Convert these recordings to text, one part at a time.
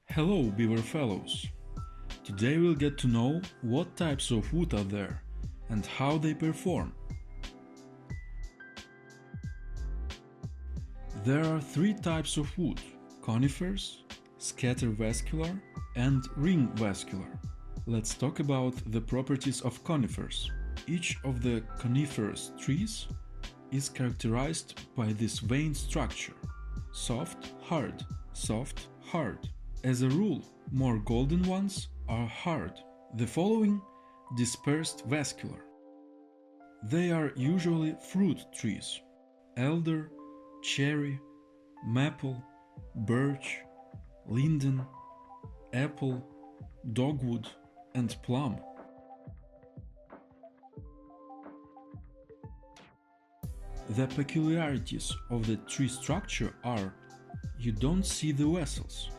Hello, Beaver Fellows! Today we'll get to know what types of wood are there and how they perform. There are three types of wood: conifers, scattervascular, and ringvascular. Let's talk about the properties of conifers. Each of the coniferous trees is characterized by this vein structure: soft, hard, soft, hard. As a rule, more golden ones are hard. The following dispersed vascular. They are usually fruit trees: elder, cherry, maple, birch, linden, apple, dogwood, and plum. The peculiarities of the tree structure are: you don't see the vessels.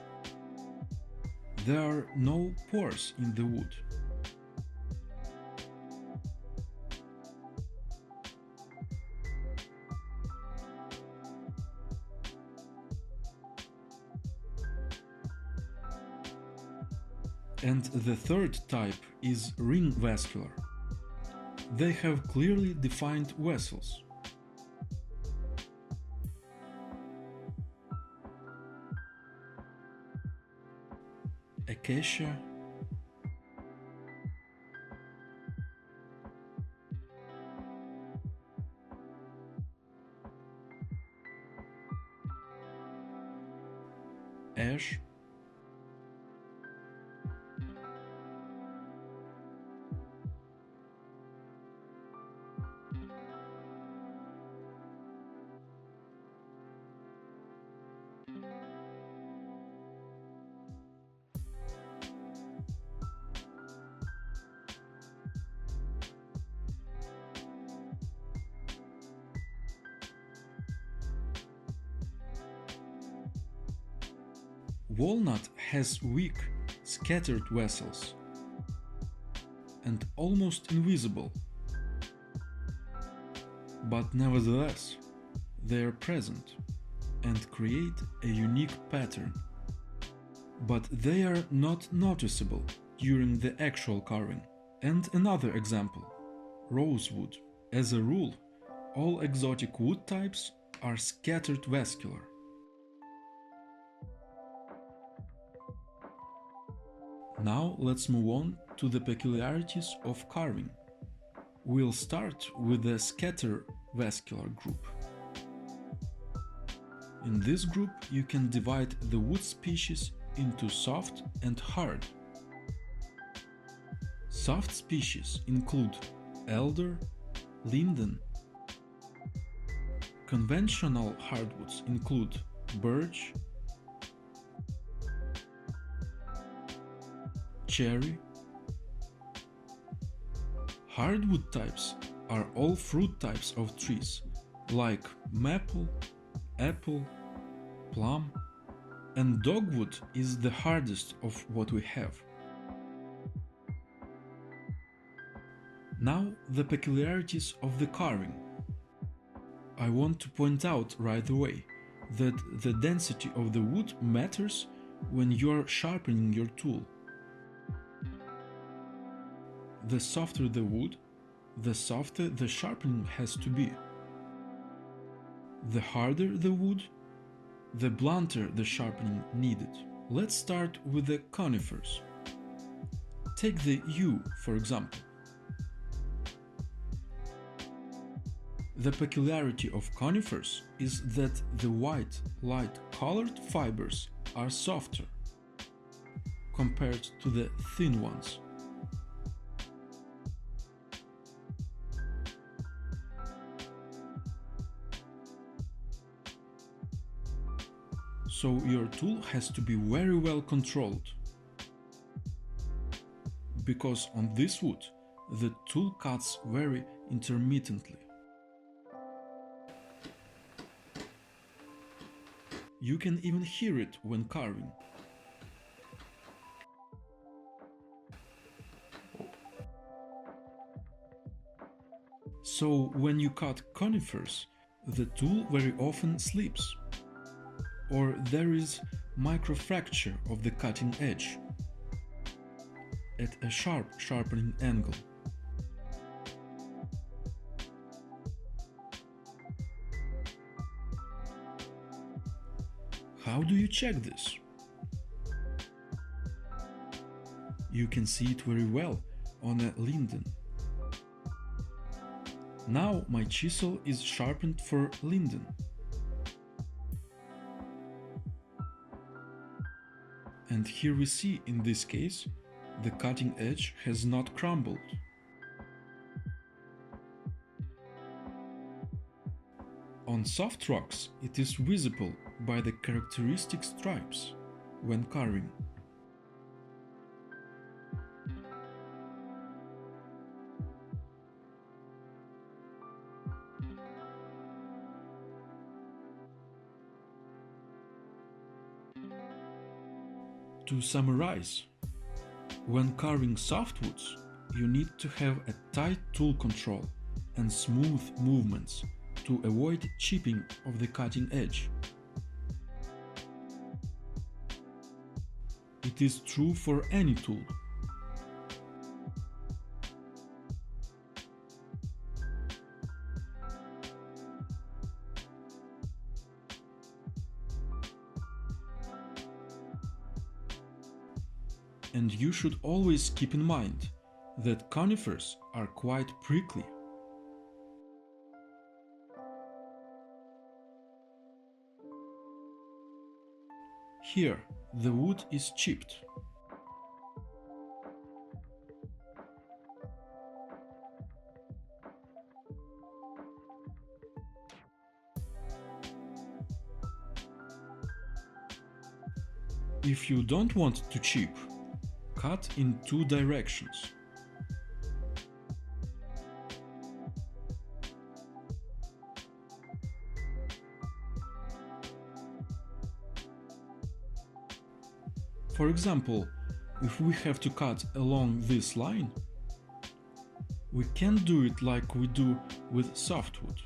There are no pores in the wood. And the third type is ringvascular. They have clearly defined vessels. Acacia, ash, walnut has weak, scattered vessels and almost invisible, but nevertheless they are present and create a unique pattern. But they are not noticeable during the actual carving. And another example: rosewood. As a rule, all exotic wood types are scattered vascular. Now let's move on to the peculiarities of carving. We'll start with the scattervascular group. In this group you can divide the wood species into soft and hard. Soft species include elder, linden. Conventional hardwoods include birch, cherry. Hardwood types are all fruit types of trees, like maple, apple, plum, and dogwood is the hardest of what we have. Now the peculiarities of the carving. I want to point out right away that the density of the wood matters when you're sharpening your tool. The softer the wood, the softer the sharpening has to be. The harder the wood, the blunter the sharpening needed. Let's start with the conifers. Take the yew, for example. The peculiarity of conifers is that the white, light-colored fibers are softer compared to the thin ones. So your tool has to be very well controlled, because on this wood the tool cuts very intermittently. You can even hear it when carving. So when you cut conifers, the tool very often slips, or there is microfracture of the cutting edge at a sharp sharpening angle. How do you check this? You can see it very well on a linden. Now my chisel is sharpened for linden. And here we see, in this case, the cutting edge has not crumbled. On soft rocks, it is visible by the characteristic stripes when carving. To summarize, when carving softwoods, you need to have a tight tool control and smooth movements to avoid chipping of the cutting edge. It is true for any tool. And you should always keep in mind that conifers are quite prickly. Here, the wood is chipped. If you don't want to chip, cut in two directions. For example, if we have to cut along this line, we can't do it like we do with softwood,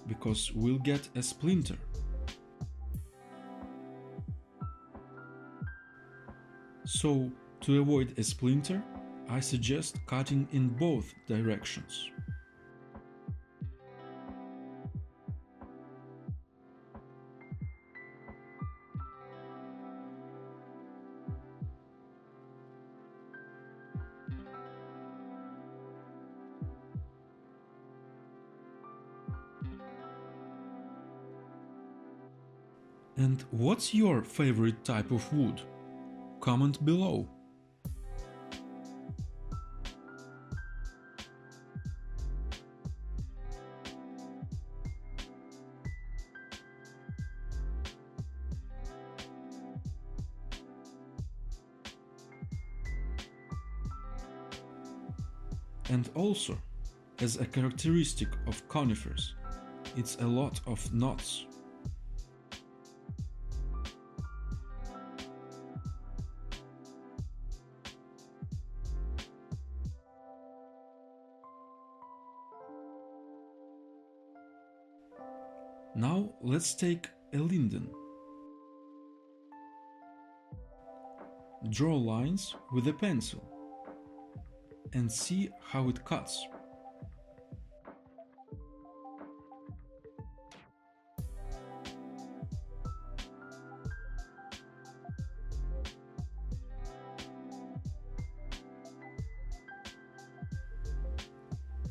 because we'll get a splinter. So, to avoid a splinter, I suggest cutting in both directions. And what's your favorite type of wood? Comment below. And also, as a characteristic of conifers, it's a lot of knots. Now let's take a linden. Draw lines with a pencil and see how it cuts.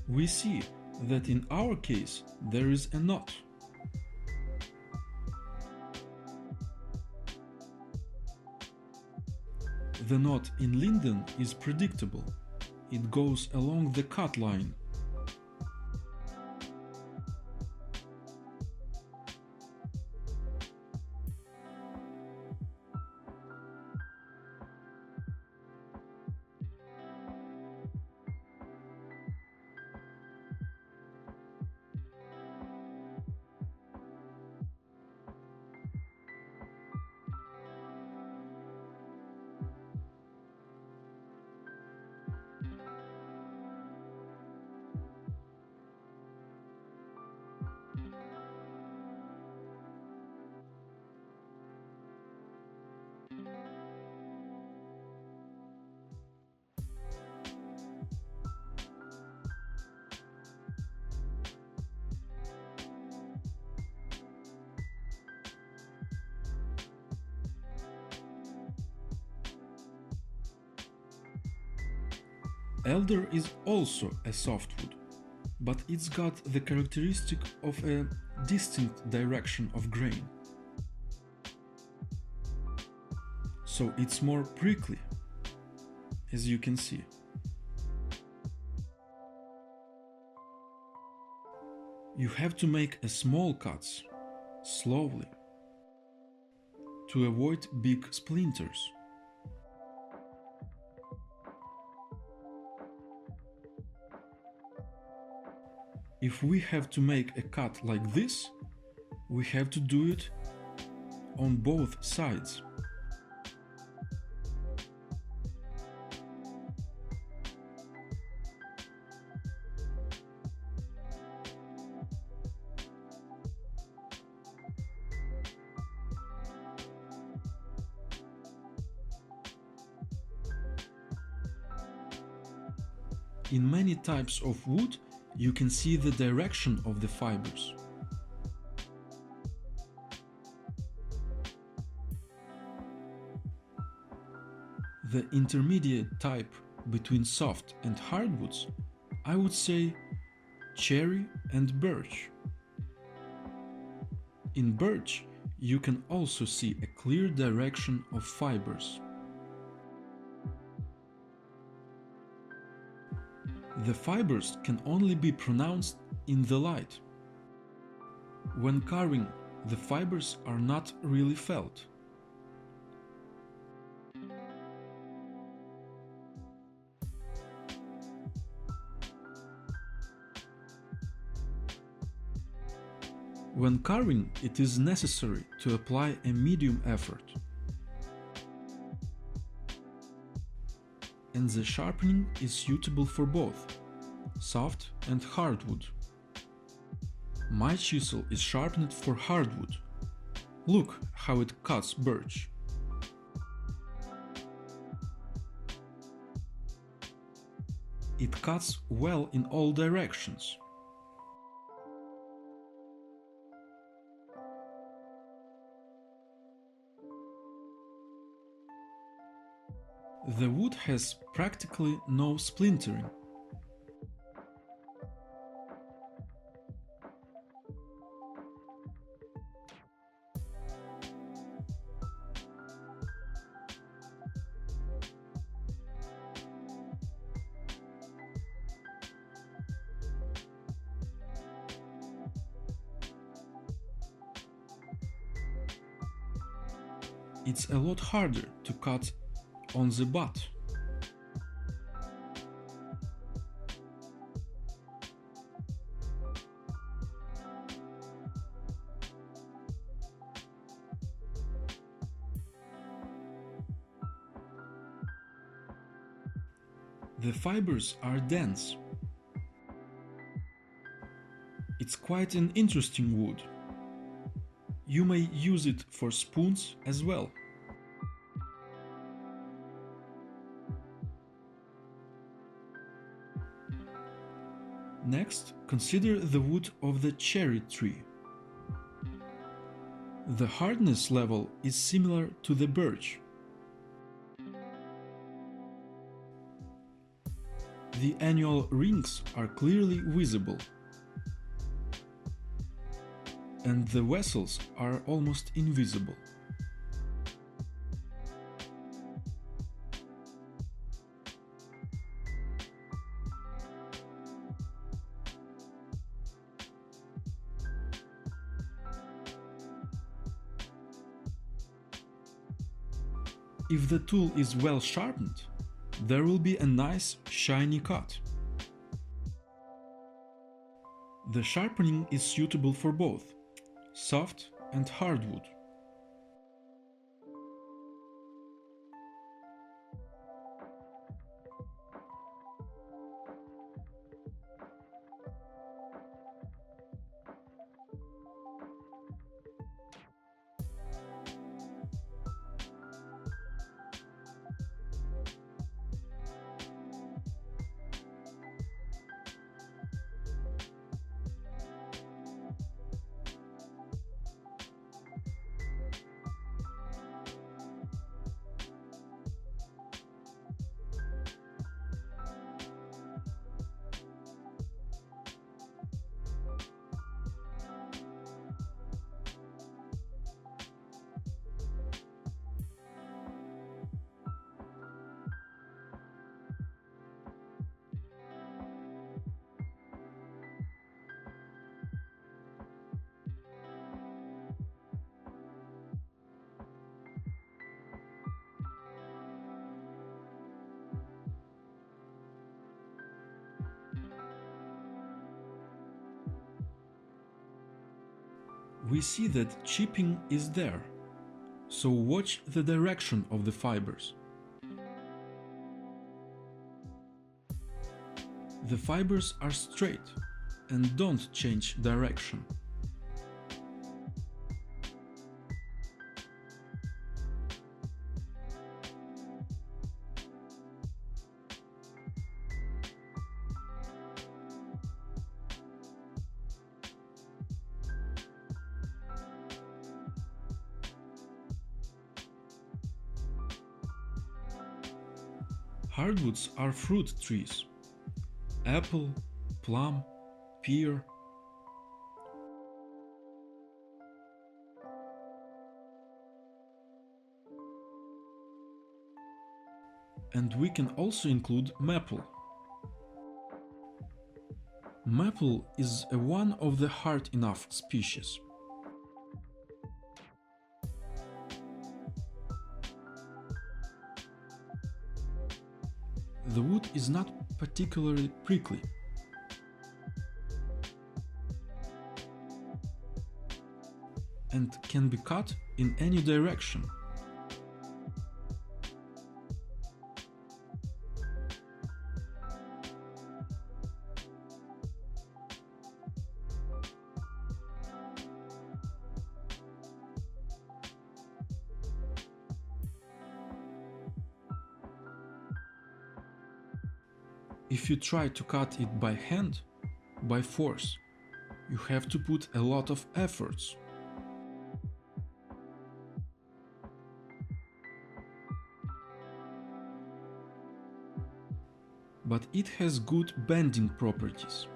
We see that in our case there is a knot. The knot in linden is predictable. It goes along the cut line. Elder is also a softwood, but it's got the characteristic of a distinct direction of grain. So it's more prickly, as you can see. You have to make a small cuts, slowly, to avoid big splinters. If we have to make a cut like this, we have to do it on both sides. In many types of wood, you can see the direction of the fibers. The intermediate type between soft and hardwoods, I would say cherry and birch. In birch, you can also see a clear direction of fibers. The fibers can only be pronounced in the light. When carving, the fibers are not really felt. When carving, it is necessary to apply a medium effort, and the sharpening is suitable for both soft and hardwood. My chisel is sharpened for hardwood. Look how it cuts birch. It cuts well in all directions. The wood has practically no splintering. It's a lot harder to cut on the butt. The fibers are dense. It's quite an interesting wood. You may use it for spoons as well. Next, consider the wood of the cherry tree. The hardness level is similar to the birch. The annual rings are clearly visible, and the vessels are almost invisible. If the tool is well sharpened, there will be a nice shiny cut. The sharpening is suitable for both soft and hardwood. We see that chipping is there, so watch the direction of the fibers. The fibers are straight and don't change direction. Hardwoods are fruit trees: apple, plum, pear. And we can also include maple. Maple is one of the hard enough species. The wood is not particularly prickly. And can be cut in any direction. If you try to cut it by hand, by force, you have to put a lot of efforts. But it has good bending properties.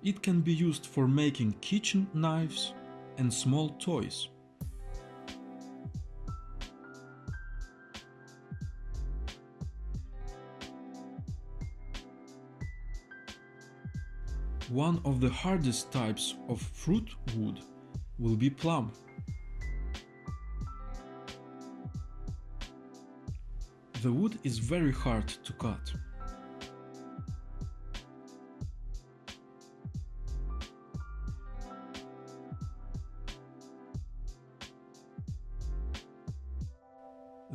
It can be used for making kitchen knives and small toys. One of the hardest types of fruit wood will be plum. The wood is very hard to cut.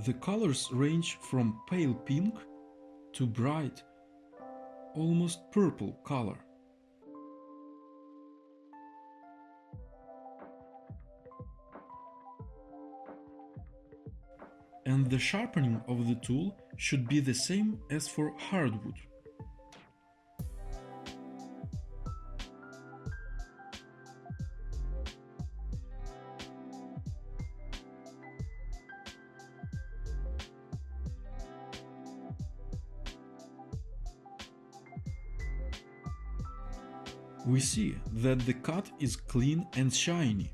The colors range from pale pink to bright, almost purple color. And the sharpening of the tool should be the same as for hardwood. We see that the cut is clean and shiny.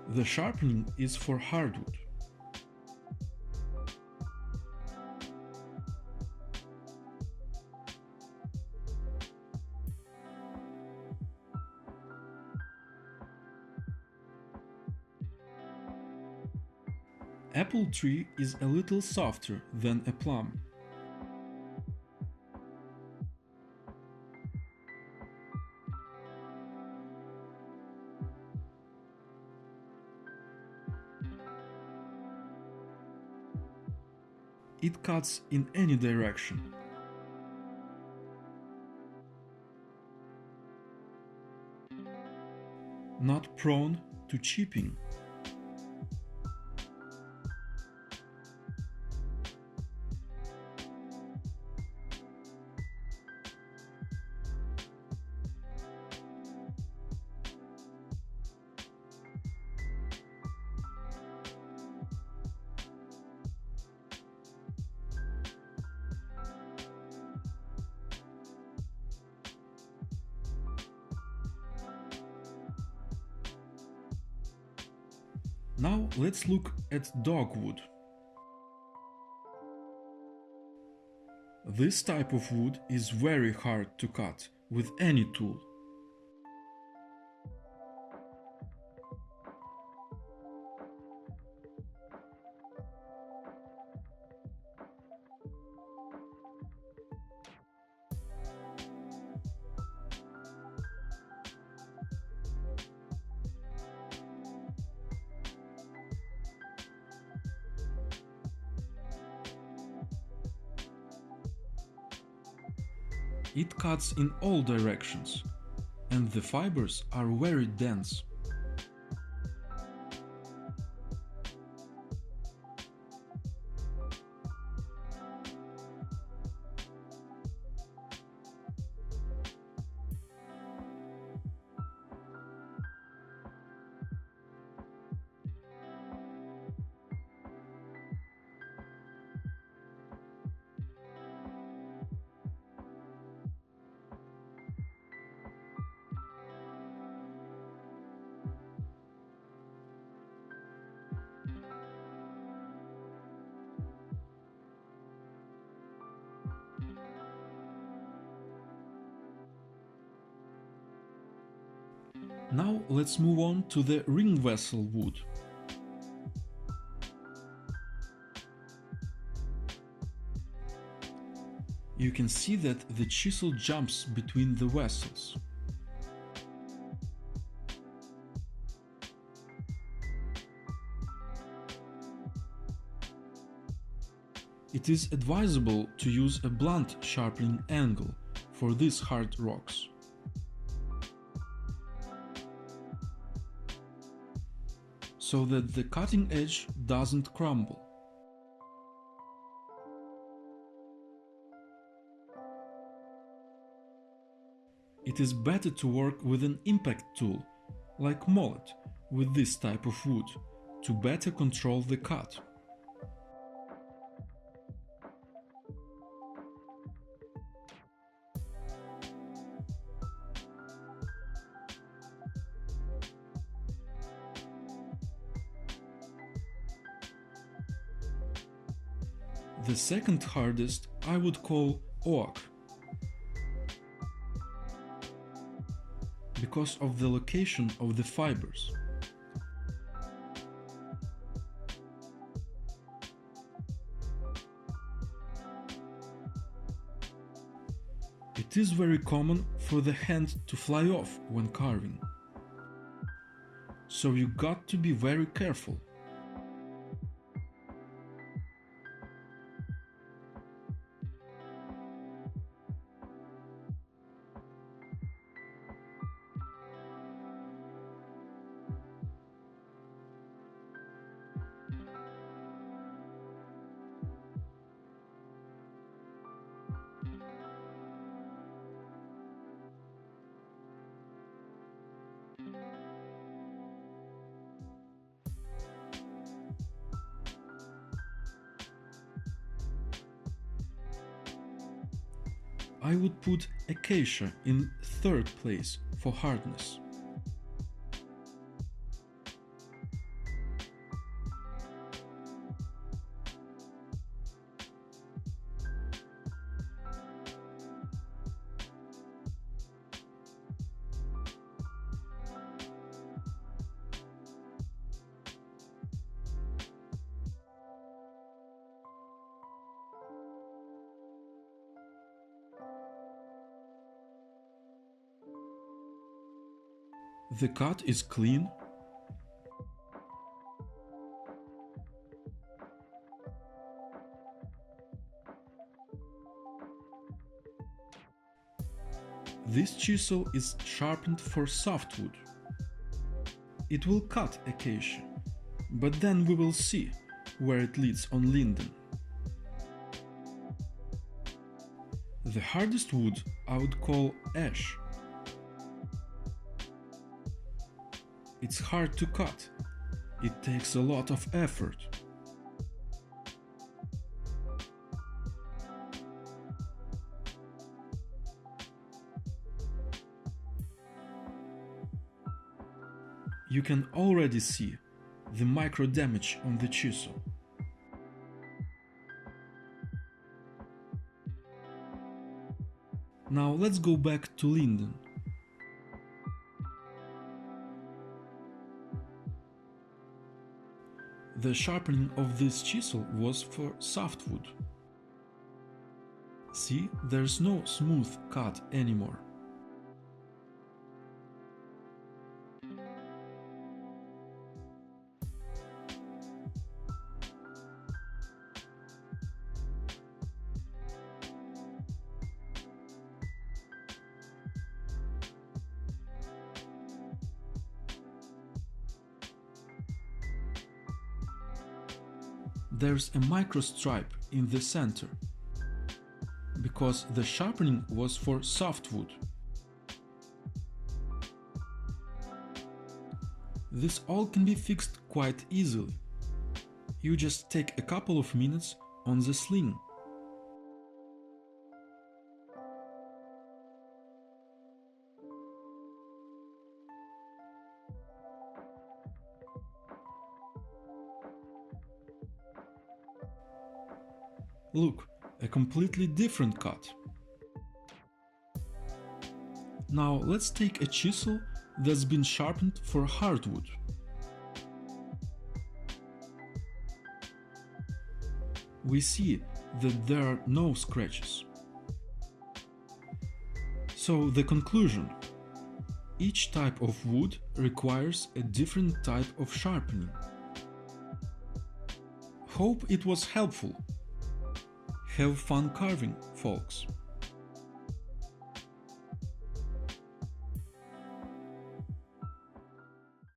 The sharpening is for hardwood. Apple tree is a little softer than a plum. It cuts in any direction. Not prone to chipping. Now let's look at dogwood. This type of wood is very hard to cut with any tool. It cuts in all directions, and the fibers are very dense. Now let's move on to the ring vessel wood. You can see that the chisel jumps between the vessels. It is advisable to use a blunt sharpening angle for these hard rocks. So that the cutting edge doesn't crumble. It is better to work with an impact tool, like mallet, with this type of wood, to better control the cut. The second hardest I would call oak, because of the location of the fibers. It is very common for the hand to fly off when carving, so you got to be very careful. I would put acacia in third place for hardness. The cut is clean. This chisel is sharpened for softwood. It will cut acacia, but then we will see where it leads on linden. The hardest wood I would call ash. It's hard to cut. It takes a lot of effort. You can already see the micro damage on the chisel. Now let's go back to linden. The sharpening of this chisel was for softwood. See, there's no smooth cut anymore. there's a micro stripe in the center, because the sharpening was for softwood. This all can be fixed quite easily. You just take a couple of minutes on the sling. Look, a completely different cut. Now let's take a chisel that's been sharpened for hardwood. We see that there are no scratches. So the conclusion: each type of wood requires a different type of sharpening. Hope it was helpful. Have fun carving, folks.